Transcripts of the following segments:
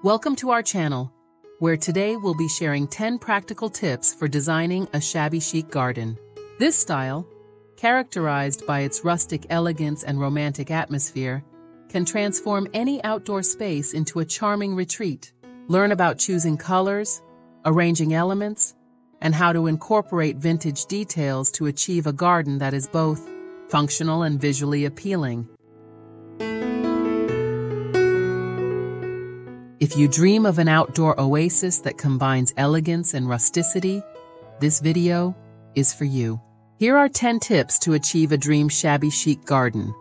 Welcome to our channel, where today we'll be sharing 10 practical tips for designing a shabby chic garden. This style, characterized by its rustic elegance and romantic atmosphere, can transform any outdoor space into a charming retreat. Learn about choosing colors, arranging elements, and how to incorporate vintage details to achieve a garden that is both functional and visually appealing. If you dream of an outdoor oasis that combines elegance and rusticity, this video is for you. Here are 10 tips to achieve a dream shabby chic garden.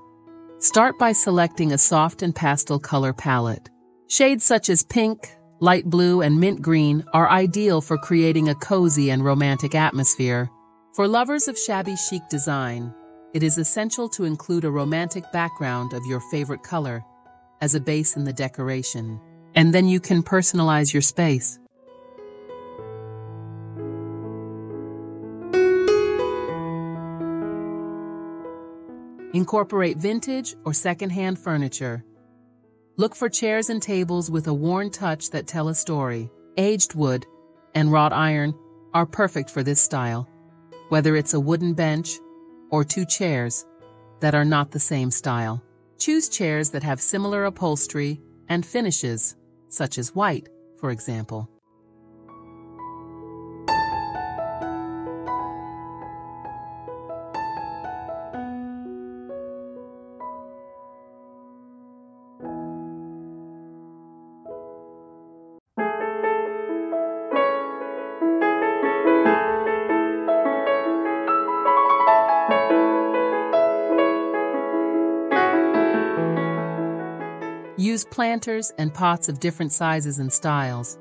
Start by selecting a soft and pastel color palette. Shades such as pink, light blue, and mint green are ideal for creating a cozy and romantic atmosphere. For lovers of shabby chic design, it is essential to include a romantic background of your favorite color as a base in the decoration. And then you can personalize your space. Incorporate vintage or secondhand furniture. Look for chairs and tables with a worn touch that tell a story. Aged wood and wrought iron are perfect for this style, whether it's a wooden bench or two chairs that are not the same style. Choose chairs that have similar upholstery and finishes, such as white, for example. Use planters and pots of different sizes and styles.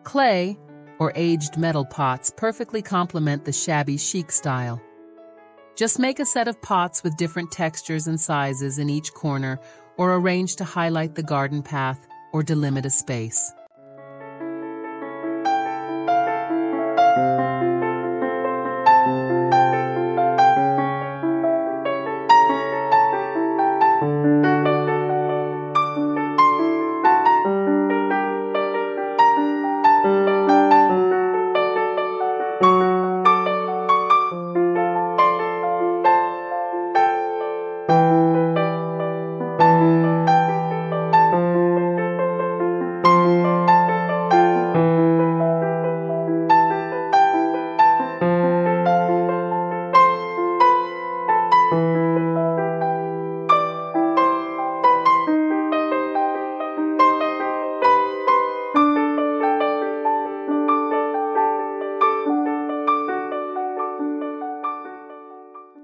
Clay or aged metal pots perfectly complement the shabby chic style. Just make a set of pots with different textures and sizes in each corner, or arrange to highlight the garden path or delimit a space.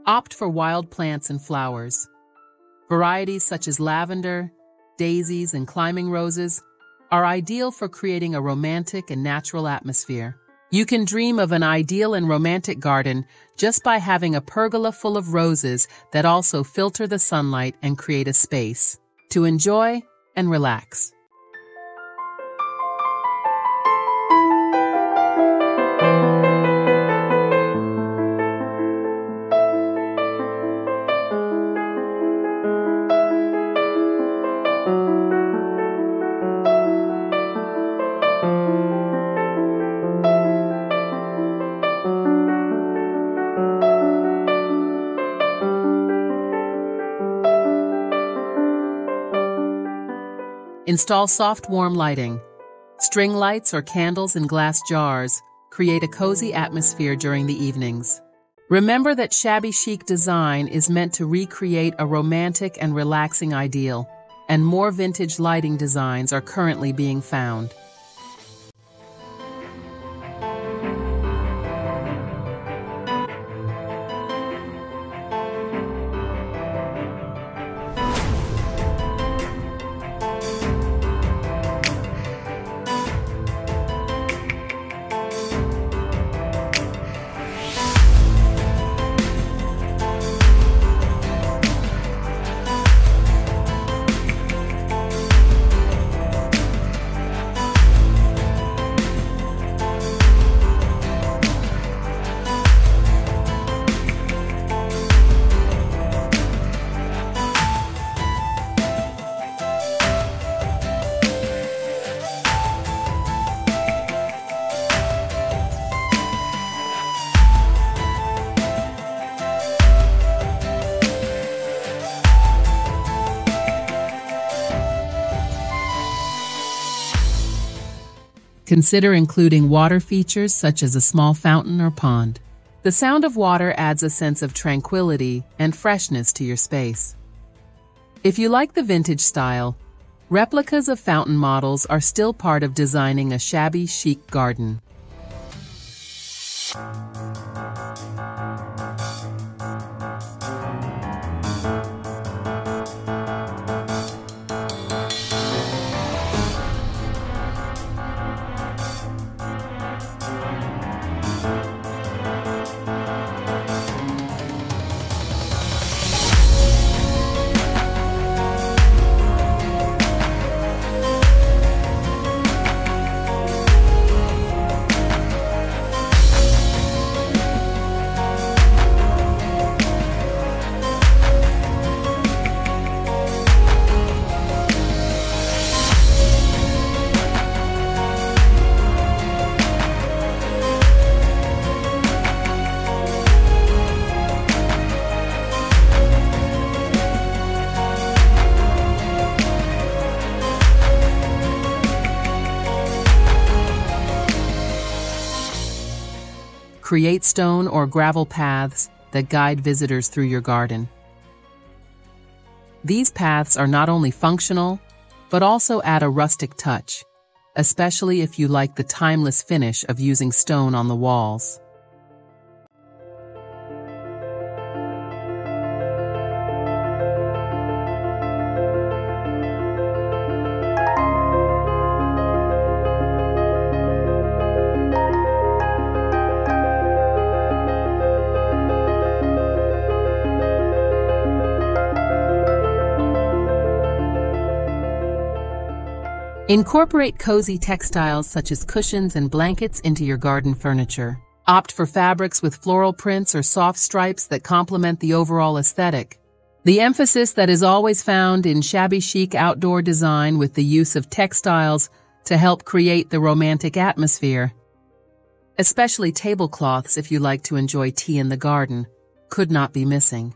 Opt for wild plants and flowers. Varieties such as lavender, daisies, and climbing roses are ideal for creating a romantic and natural atmosphere. You can dream of an ideal and romantic garden just by having a pergola full of roses that also filter the sunlight and create a space to enjoy and relax. Install soft, warm lighting. String lights or candles in glass jars create a cozy atmosphere during the evenings. Remember that shabby chic design is meant to recreate a romantic and relaxing ideal, and more vintage lighting designs are currently being found. Consider including water features such as a small fountain or pond. The sound of water adds a sense of tranquility and freshness to your space. If you like the vintage style, replicas of fountain models are still part of designing a shabby chic garden. Create stone or gravel paths that guide visitors through your garden. These paths are not only functional, but also add a rustic touch, especially if you like the timeless finish of using stone on the walls. Incorporate cozy textiles such as cushions and blankets into your garden furniture. Opt for fabrics with floral prints or soft stripes that complement the overall aesthetic. The emphasis that is always found in shabby chic outdoor design with the use of textiles to help create the romantic atmosphere. Especially tablecloths, if you like to enjoy tea in the garden, could not be missing.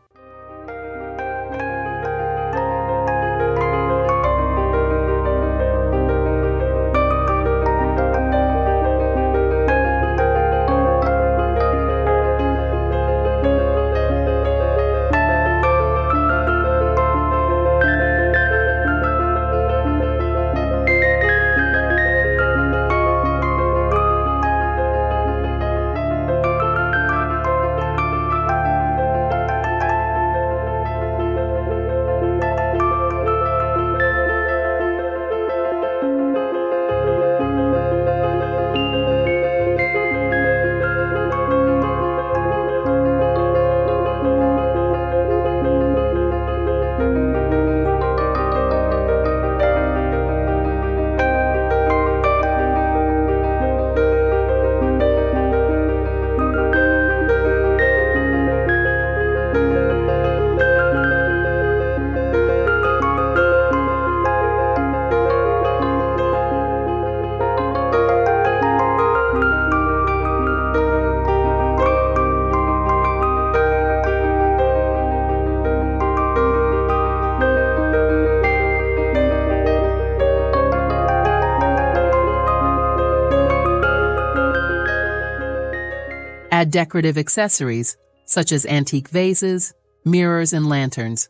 Add decorative accessories, such as antique vases, mirrors, and lanterns.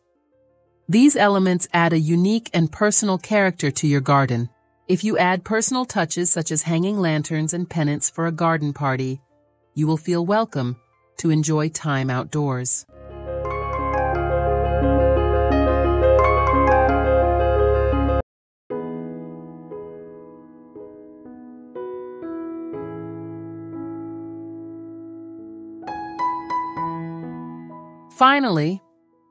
These elements add a unique and personal character to your garden. If you add personal touches such as hanging lanterns and pennants for a garden party, you will feel welcome to enjoy time outdoors. Finally,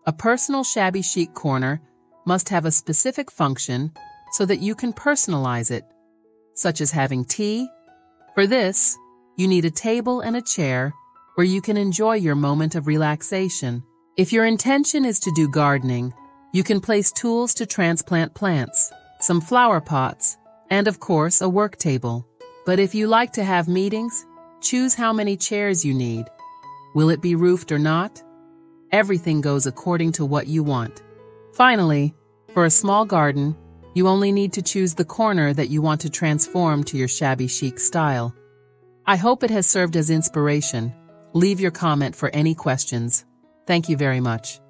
a personal shabby chic corner must have a specific function so that you can personalize it, such as having tea. For this, you need a table and a chair where you can enjoy your moment of relaxation. If your intention is to do gardening, you can place tools to transplant plants, some flower pots, and of course a work table. But if you like to have meetings, choose how many chairs you need. Will it be roofed or not? Everything goes according to what you want. Finally, for a small garden, You only need to choose the corner that you want to transform to your shabby chic style. I hope it has served as inspiration. Leave your comment for any questions. Thank you very much.